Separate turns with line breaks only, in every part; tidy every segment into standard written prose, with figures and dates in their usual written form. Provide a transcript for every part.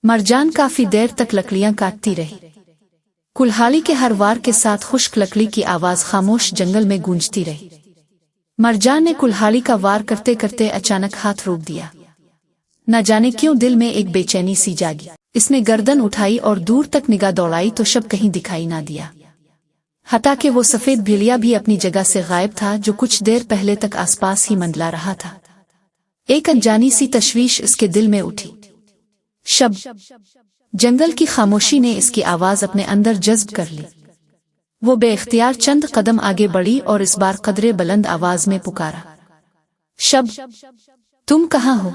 मरजान काफी देर तक लकड़ियां काटती रही। कुल्हाड़ी के हर वार के साथ खुश्क लकड़ी की आवाज खामोश जंगल में गूंजती रही। मरजान ने कुल्हाड़ी का वार करते करते अचानक हाथ रोक दिया। न जाने क्यों दिल में एक बेचैनी सी जागी। इसने गर्दन उठाई और दूर तक निगाह दौड़ाई तो शब कहीं दिखाई ना दिया। हता कि वो सफेद भेड़िया भी अपनी जगह से गायब था जो कुछ देर पहले तक आसपास ही मंडला रहा था। एक अनजानी सी तशवीश इसके दिल में उठी। शब। जंगल की खामोशी ने इसकी आवाज अपने अंदर जज्ब कर ली। वो बेइख्तियार चंद कदम आगे बढ़ी और इस बार कदरे बुलंद आवाज में पुकारा, शब, तुम कहाँ हो?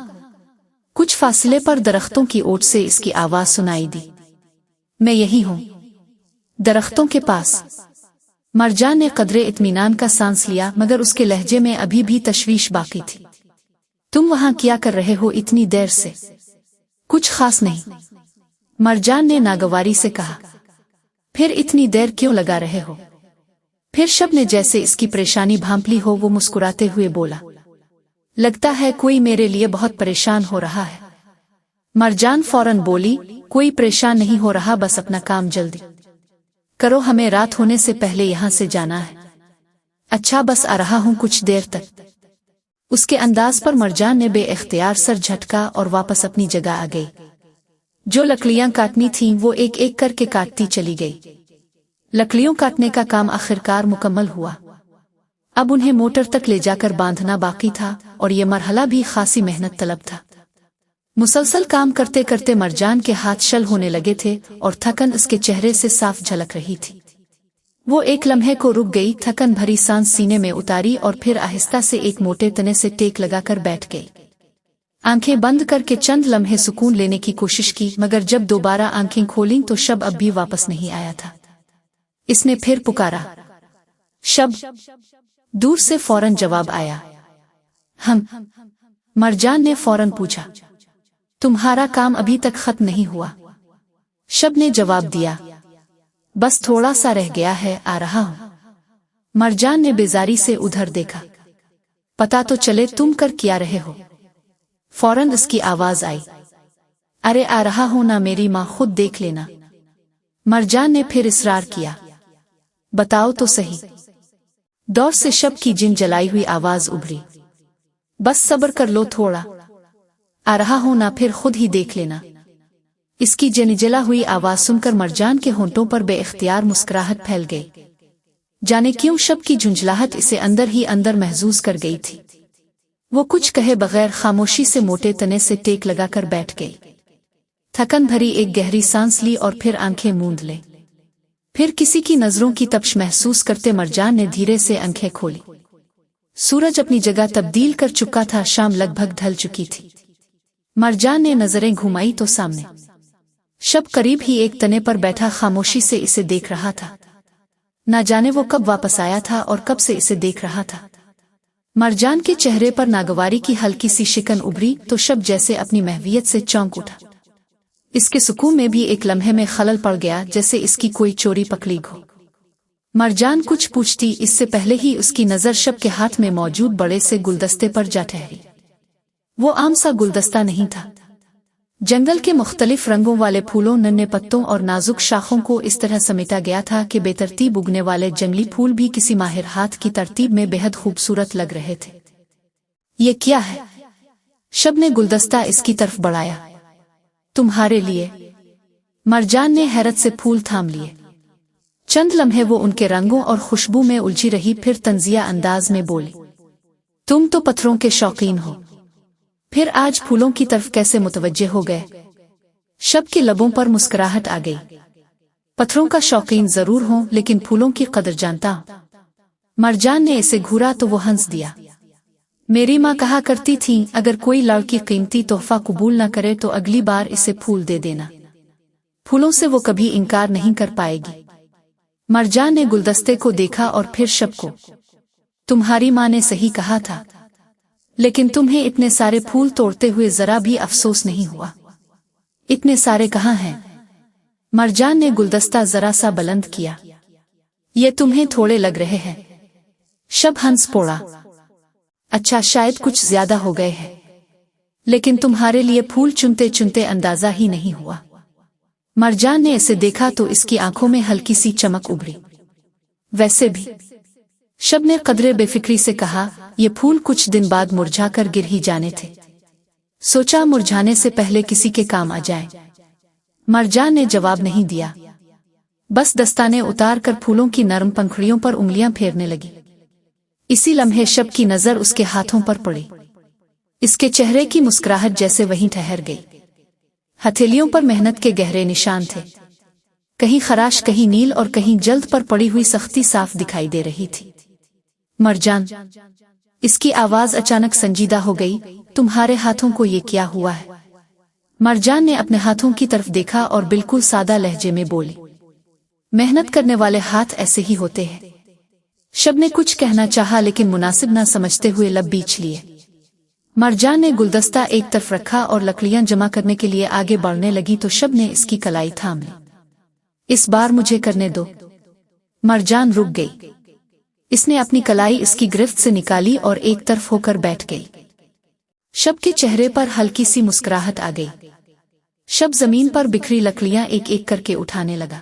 कुछ फासले पर दरख्तों की ओट से इसकी आवाज सुनाई दी। मैं यही हूं, दरख्तों के पास। मरजान ने कदरे इत्मीनान का सांस लिया, मगर उसके लहजे में अभी भी तशवीश बाकी थी। तुम वहां क्या कर रहे हो इतनी देर से? कुछ खास नहीं, मरजान ने नागवारी से कहा। फिर इतनी देर क्यों लगा रहे हो? फिर शब ने जैसे इसकी परेशानी भांप ली हो वो मुस्कुराते हुए बोला, लगता है कोई मेरे लिए बहुत परेशान हो रहा है। मरजान फौरन बोली, कोई परेशान नहीं हो रहा, बस अपना काम जल्दी करो, हमें रात होने से पहले यहां से जाना है। अच्छा, बस आ रहा हूं कुछ देर तक। उसके अंदाज पर मरजान ने बेइख्तियार सर झटका और वापस अपनी जगह आ गई। जो लकड़ियां काटनी थीं वो एक एक करके काटती चली गई। लकड़ियों काटने का काम आखिरकार मुकम्मल हुआ। अब उन्हें मोटर तक ले जाकर बांधना बाकी था और ये मरहला भी खासी मेहनत तलब था। मुसलसल काम करते करते मरजान के हाथ शल होने लगे थे और थकन उसके चेहरे से साफ झलक रही थी। वो एक लम्हे को रुक गई, थकन भरी सांस सीने में उतारी और फिर आहिस्ता से एक मोटे तने से टेक लगाकर बैठ गई। आंखें बंद करके चंद लम्हे सुकून लेने की कोशिश की, मगर जब दोबारा आंखें खोलीं तो शब अब भी वापस नहीं आया था। इसने फिर पुकारा, शब। दूर से फौरन जवाब आया, हम। मरजान ने फौरन पूछा, तुम्हारा काम अभी तक खत्म नहीं हुआ? शब ने जवाब दिया, बस थोड़ा सा रह गया है, आ रहा हूं। मरजान ने बेजारी से उधर देखा, पता तो चले तुम कर क्या रहे हो। फौरन उसकी आवाज आई, अरे आ रहा हूं ना मेरी माँ, खुद देख लेना। मरजान ने फिर इसरार किया, बताओ तो सही। दौर से शब की जिन जलाई हुई आवाज उभरी, बस सब्र कर लो थोड़ा, आ रहा हूं ना, फिर खुद ही देख लेना। इसकी जनिजला हुई आवाज सुनकर मरजान के होंठों पर बेइख्तियार मुस्कुराहट फैल गई। जाने क्यों शब की झुंझलाहट इसे अंदर ही अंदर महसूस कर गई थी। वो कुछ कहे बगैर खामोशी से मोटे तने से टेक लगाकर बैठ गई। थकन भरी एक गहरी सांस ली और फिर आंखें मूंद ले। फिर किसी की नजरों की तपश महसूस करते मरजान ने धीरे से आंखें खोली। सूरज अपनी जगह तब्दील कर चुका था, शाम लगभग ढल चुकी थी। मरजान ने नजरें घुमाई तो सामने शब करीब ही एक तने पर बैठा खामोशी से इसे देख रहा था। ना जाने वो कब वापस आया था और कब से इसे देख रहा था। मरजान के चेहरे पर नागवारी की हल्की सी शिकन उभरी तो शब जैसे अपनी महवियत से चौंक उठा। इसके सुकून में भी एक लम्हे में खलल पड़ गया, जैसे इसकी कोई चोरी पकड़ी हो। मरजान कुछ पूछती इससे पहले ही उसकी नजर शब के हाथ में मौजूद बड़े से गुलदस्ते पर जा ठहरी। वो आम सा गुलदस्ता नहीं था। जंगल के मुख्तलिफ रंगों वाले फूलों, नन्हे पत्तों और नाजुक शाखों को इस तरह समेटा गया था कि बेतरतीब उगने वाले जंगली फूल भी किसी माहिर हाथ की तरतीब में बेहद खूबसूरत लग रहे थे। ये क्या है? शब ने गुलदस्ता इसकी तरफ बढ़ाया। तुम्हारे लिए। मरजान ने हैरत से फूल थाम लिए। चंद लम्हे वो उनके रंगों और खुशबू में उलझी रही, फिर तंजिया अंदाज में बोली, तुम तो पत्थरों के शौकीन हो, फिर आज फूलों की तरफ कैसे मुतवज्जे हो गए? शब के लबों पर मुस्कुराहट आ गई। पत्थरों का शौकीन जरूर हूं, लेकिन फूलों की कदर जानता हूं। मरजान ने इसे घूरा तो वो हंस दिया। मेरी माँ कहा करती थी, अगर कोई लड़की कीमती तोहफा कबूल न करे तो अगली बार इसे फूल दे देना। फूलों से वो कभी इनकार नहीं कर पाएगी। मरजान ने गुलदस्ते को देखा और फिर शब को, तुम्हारी माँ ने सही कहा था, लेकिन तुम्हें इतने सारे फूल तोड़ते हुए जरा भी अफसोस नहीं हुआ? इतने सारे कहाँ हैं? मरजान ने गुलदस्ता जरा सा बुलंद किया। ये तुम्हें थोड़े लग रहे हैं। शब हंस पड़ा। अच्छा, शायद कुछ ज्यादा हो गए हैं। लेकिन तुम्हारे लिए फूल चुनते चुनते अंदाजा ही नहीं हुआ। मरजान ने इसे देखा तो इसकी आंखों में हल्की सी चमक उभरी। वैसे भी, शब ने कदरे बेफिक्री से कहा, ये फूल कुछ दिन बाद मुरझाकर गिर ही जाने थे, सोचा मुरझाने से पहले किसी के काम आ जाए। मरजान ने जवाब नहीं दिया, बस दस्ताने उतार कर फूलों की नरम पंखुड़ियों पर उंगलियां फेरने लगी। इसी लम्हे शब की नजर उसके हाथों पर पड़ी। इसके चेहरे की मुस्कुराहट जैसे वहीं ठहर गई। हथेलियों पर मेहनत के गहरे निशान थे, कहीं खराश, कहीं नील और कहीं जल्द पर पड़ी हुई सख्ती साफ दिखाई दे रही थी। मरजान, इसकी आवाज अचानक संजीदा हो गई, तुम्हारे हाथों को ये क्या हुआ है? मरजान ने अपने हाथों की तरफ देखा और बिल्कुल सादा लहजे में बोली, मेहनत करने वाले हाथ ऐसे ही होते हैं। शब ने कुछ कहना चाहा लेकिन मुनासिब ना समझते हुए लब बीच लिए। मरजान ने गुलदस्ता एक तरफ रखा और लकड़ियां जमा करने के लिए आगे बढ़ने लगी तो शब ने इसकी कलाई थाम ली। इस बार मुझे करने दो। मरजान रुक गई। इसने अपनी कलाई इसकी गिरफ्त से निकाली और एक तरफ होकर बैठ गई। शब के चेहरे पर हल्की सी मुस्कुराहट आ गई। शब जमीन पर बिखरी लकड़ियां एक एक करके उठाने लगा।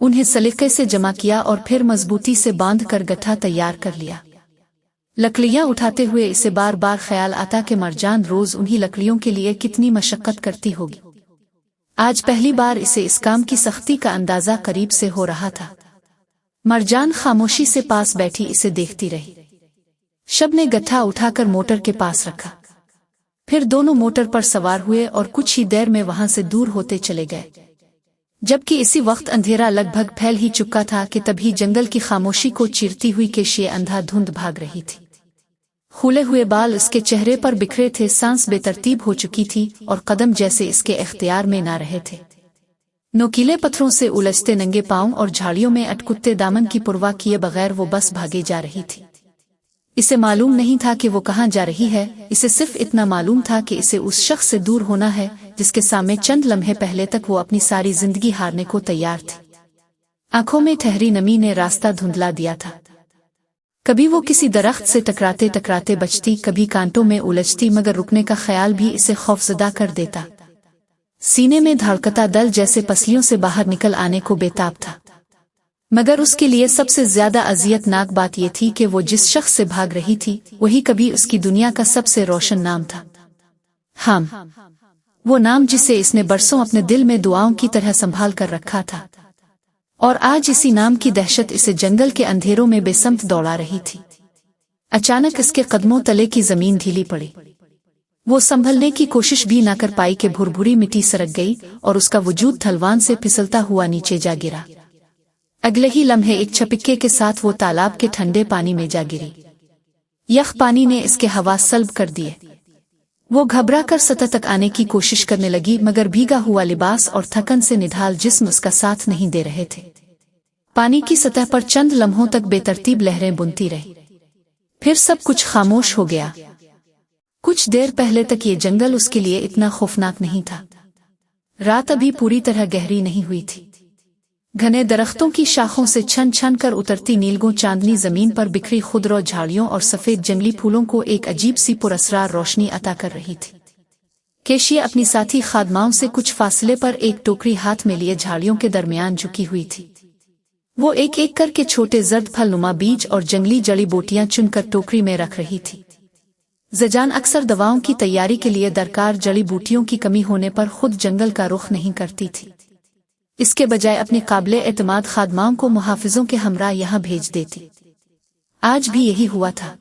उन्हें सलीके से जमा किया और फिर मजबूती से बांध कर गट्ठा तैयार कर लिया। लकड़ियां उठाते हुए इसे बार बार ख्याल आता कि मरजान रोज उन्हीं लकड़ियों के लिए कितनी मशक्कत करती होगी। आज पहली बार इसे इस काम की सख्ती का अंदाजा करीब से हो रहा था। मरजान खामोशी से पास बैठी इसे देखती रही। शब ने गट्ठा उठाकर मोटर के पास रखा। फिर दोनों मोटर पर सवार हुए और कुछ ही देर में वहां से दूर होते चले गए। जबकि इसी वक्त अंधेरा लगभग फैल ही चुका था कि तभी जंगल की खामोशी को चीरती हुई केशिए अंधाधुंध भाग रही थी। खुले हुए बाल इसके चेहरे पर बिखरे थे, सांस बेतरतीब हो चुकी थी और कदम जैसे इसके इख्तियार में ना रहे थे। नोकीले पत्थरों से उलझते नंगे पांव और झाड़ियों में अटकुत्ते दामन की परवाह किए बगैर वो बस भागे जा रही थी। इसे मालूम नहीं था कि वो कहाँ जा रही है। इसे सिर्फ इतना मालूम था कि इसे उस शख्स से दूर होना है जिसके सामने चंद लम्हे पहले तक वो अपनी सारी जिंदगी हारने को तैयार थी। आंखों में ठहरी नमी ने रास्ता धुंधला दिया था। कभी वो किसी दरख्त से टकराते टकराते बचती, कभी कांटों में उलझती, मगर रुकने का ख्याल भी इसे खौफजदा कर देता। सीने में धड़कता दल जैसे पसलियों से बाहर निकल आने को बेताब था। मगर उसके लिए सबसे ज्यादा अजियतनाक बात यह थी कि वो जिस शख्स से भाग रही थी वही कभी उसकी दुनिया का सबसे रोशन नाम था। हम, वो नाम जिसे इसने बरसों अपने दिल में दुआओं की तरह संभाल कर रखा था। और आज इसी नाम की दहशत इसे जंगल के अंधेरों में बेसम्त दौड़ा रही थी। अचानक इसके कदमों तले की जमीन ढीली पड़ी। वो संभलने की कोशिश भी न कर पाई कि भुरभुरी मिट्टी सरक गई और उसका वजूद ढलवान से फिसलता हुआ नीचे जा गिरा। अगले ही लम्हे एक छपिक्के के साथ वो तालाब के ठंडे पानी में जा गिरी। यख पानी ने इसके हवास सल्ब कर दिए। वो घबरा कर सतह तक आने की कोशिश करने लगी, मगर भीगा हुआ लिबास और थकन से निढाल जिस्म उसका साथ नहीं दे रहे थे। पानी की सतह पर चंद लम्हों तक बेतरतीब लहरें बुनती रही, फिर सब कुछ खामोश हो गया। कुछ देर पहले तक ये जंगल उसके लिए इतना खौफनाक नहीं था। रात अभी पूरी तरह गहरी नहीं हुई थी। घने दरख्तों की शाखों से छन छन कर उतरती नीलगो चांदनी जमीन पर बिखरी खुदरो झाड़ियों और सफेद जंगली फूलों को एक अजीब सी पुरअसरार रोशनी अता कर रही थी। केशिए अपनी साथी खादमाओं से कुछ फासले पर एक टोकरी हाथ में लिए झाड़ियों के दरमियान झुकी हुई थी। वो एक एक करके छोटे जर्द फल नुमा बीज और जंगली जड़ी बूटियां चुनकर टोकरी में रख रही थी। ज़जान अक्सर दवाओं की तैयारी के लिए दरकार जड़ी बूटियों की कमी होने पर खुद जंगल का रुख नहीं करती थी। इसके बजाय अपने काबिले एतमाद खादमाओं को मुहाफिजों के हमरा यहाँ भेज देती। आज भी यही हुआ था।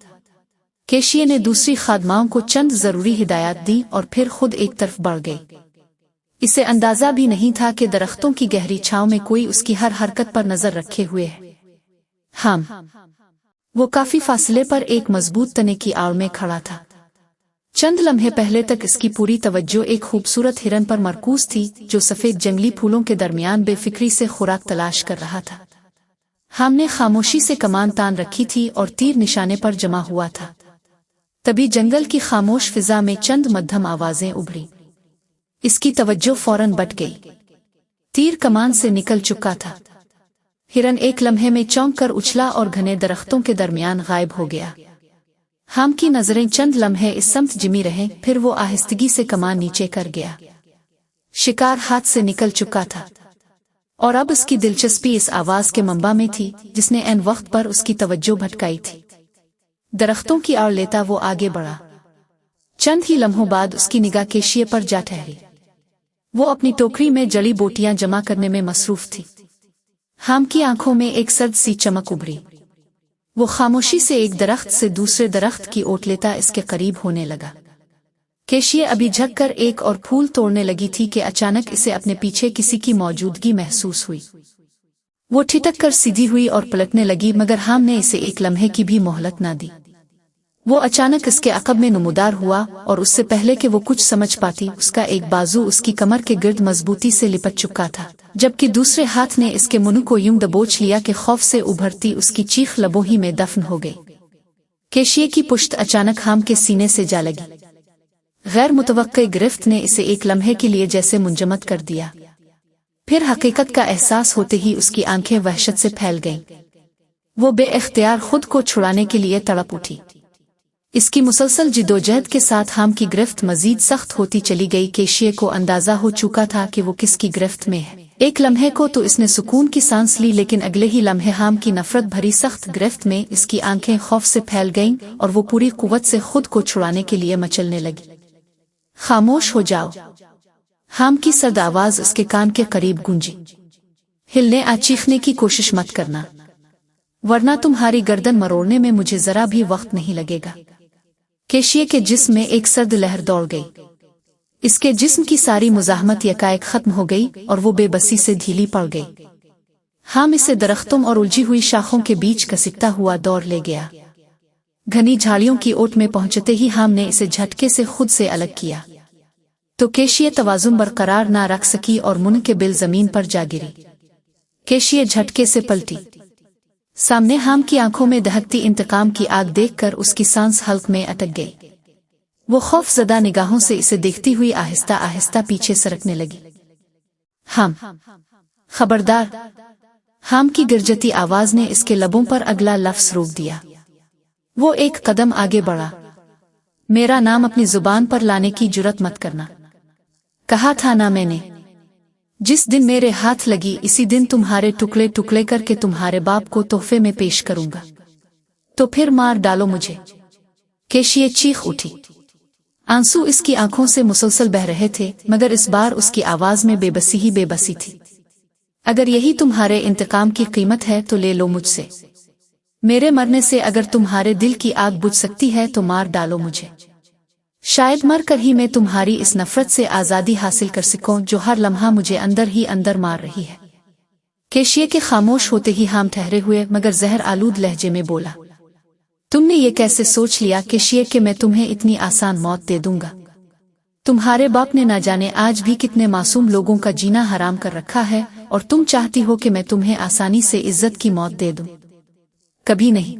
केशिए ने दूसरी खादमाओं को चंद जरूरी हिदायत दी और फिर खुद एक तरफ बढ़ गई। इसे अंदाजा भी नहीं था कि दरख्तों की गहरी छांव में कोई उसकी हर हरकत पर नजर रखे हुए है। वो काफी फासले पर एक मजबूत तने की आड़ में खड़ा था। चंद लम्हे पहले तक इसकी पूरी तवज्जो एक खूबसूरत हिरन पर मरकूज थी जो सफेद जंगली फूलों के दरमियान बेफिक्री से खुराक तलाश कर रहा था। हमने खामोशी से कमान तान रखी थी और तीर निशाने पर जमा हुआ था। तभी जंगल की खामोश फिजा में चंद मध्यम आवाजें उभरी। इसकी तवज्जो फौरन बट गई। तीर कमान से निकल चुका था। हिरन एक लम्हे में चौंक कर उछला और घने दरख्तों के दरमियान गायब हो गया। हाम की नजरें चंद लम्हे इस समत जिमी रहे, फिर वो आहिस्तगी से कमान नीचे कर गया। शिकार हाथ से निकल चुका था और अब उसकी दिलचस्पी इस आवाज के मंबा में थी जिसने ऐन वक्त पर उसकी तवज्जो भटकाई थी। दरख्तों की आड़ लेता वो आगे बढ़ा। चंद ही लम्हों बाद उसकी निगाह केशिए पर जा ठहरी। वो अपनी टोकरी में जड़ी बोटियां जमा करने में मसरूफ थी। हाम की आंखों में एक सर्द सी चमक उभरी। वो खामोशी से एक दरख्त से दूसरे दरख्त की ओट लेता इसके करीब होने लगा। केशिए अभी झक कर एक और फूल तोड़ने लगी थी कि अचानक इसे अपने पीछे किसी की मौजूदगी महसूस हुई। वो ठिठक कर सीधी हुई और पलटने लगी, मगर हाम ने इसे एक लम्हे की भी मोहलत न दी। वो अचानक इसके अक़ब में नुमदार हुआ और उससे पहले कि वो कुछ समझ पाती, उसका एक बाजू उसकी कमर के गिर्द मजबूती से लिपट चुका था, जबकि दूसरे हाथ ने इसके मुंह को यूं दबोच लिया कि खौफ से उभरती उसकी चीख लबों ही में दफन हो गई। केशिए की पुश्त अचानक हाम के सीने से जा लगी। गैर मुतवक्के गिरफ्त ने इसे एक लम्हे के लिए जैसे मुंजमद कर दिया। फिर हकीकत का एहसास होते ही उसकी आंखें वहशत से फैल गईं। वो बेइख्तियार खुद को छुड़ाने के लिए तड़प उठी। इसकी मुसलसल जिदोजहद के साथ हाम की गिरफ्त मजीद सख्त होती चली गई। केशिए को अंदाजा हो चुका था कि वो किसकी गिरफ्त में है। एक लम्हे को तो इसने सुकून की सांस ली, लेकिन अगले ही लम्हे हाम की नफरत भरी सख्त गिरफ्त में इसकी आंखें खौफ से फैल गईं और वो पूरी कुव्वत से खुद को छुड़ाने के लिए मचलने लगी। खामोश हो जाओ, हाम की सर्द आवाज उसके कान के करीब गूंजी। हिलने या चीखने की कोशिश मत करना, वरना तुम्हारी गर्दन मरोड़ने में मुझे जरा भी वक्त नहीं लगेगा। केशिए के जिस्म में एक सर्द लहर दौड़ गई। इसके जिस्म की सारी मुजाहमत यकाएक खत्म हो गई और वो बेबसी से ढीली पड़ गई। हाम इसे दरख्तों और उलझी हुई शाखों के बीच घसीटता हुआ दौड़ ले गया। घनी झाड़ियों की ओट में पहुंचते ही हाम ने इसे झटके से खुद से अलग किया तो केशिए तवाजुन बरकरार ना रख सकी और मुंह के बिल जमीन पर जा गिरी। केशिए झटके से पलटी। सामने हाम की आंखों में दहकती इंतकाम की आग देखकर उसकी सांस हल्क में अटक गई। वो खौफजदा निगाहों से इसे देखती हुई आहिस्ता आहिस्ता पीछे सरकने लगी। हाम, खबरदार! हाम की गिरजती आवाज ने इसके लबों पर अगला लफ्ज रोक दिया। वो एक कदम आगे बढ़ा। मेरा नाम अपनी जुबान पर लाने की जुर्रत मत करना। कहा था ना मैंने, जिस दिन मेरे हाथ लगी इसी दिन तुम्हारे टुकड़े टुकड़े करके तुम्हारे बाप को तोहफे में पेश करूंगा। तो फिर मार डालो मुझे। केशिए चीख उठी। आंसू इसकी आंखों से मुसलसल बह रहे थे, मगर इस बार उसकी आवाज में बेबसी ही बेबसी थी। अगर यही तुम्हारे इंतकाम की कीमत है तो ले लो मुझसे। मेरे मरने से अगर तुम्हारे दिल की आग बुझ सकती है तो मार डालो मुझे। शायद मर कर ही मैं तुम्हारी इस नफरत से आजादी हासिल कर सकूं जो हर लम्हा मुझे अंदर ही अंदर मार रही है। केशिए के खामोश होते ही हाम ठहरे हुए मगर जहर आलूद लहजे में बोला, तुमने ये कैसे सोच लिया केशिए कि मैं तुम्हें इतनी आसान मौत दे दूंगा? तुम्हारे बाप ने ना जाने आज भी कितने मासूम लोगों का जीना हराम कर रखा है और तुम चाहती हो कि मैं तुम्हें आसानी से इज्जत की मौत दे दूं? कभी नहीं।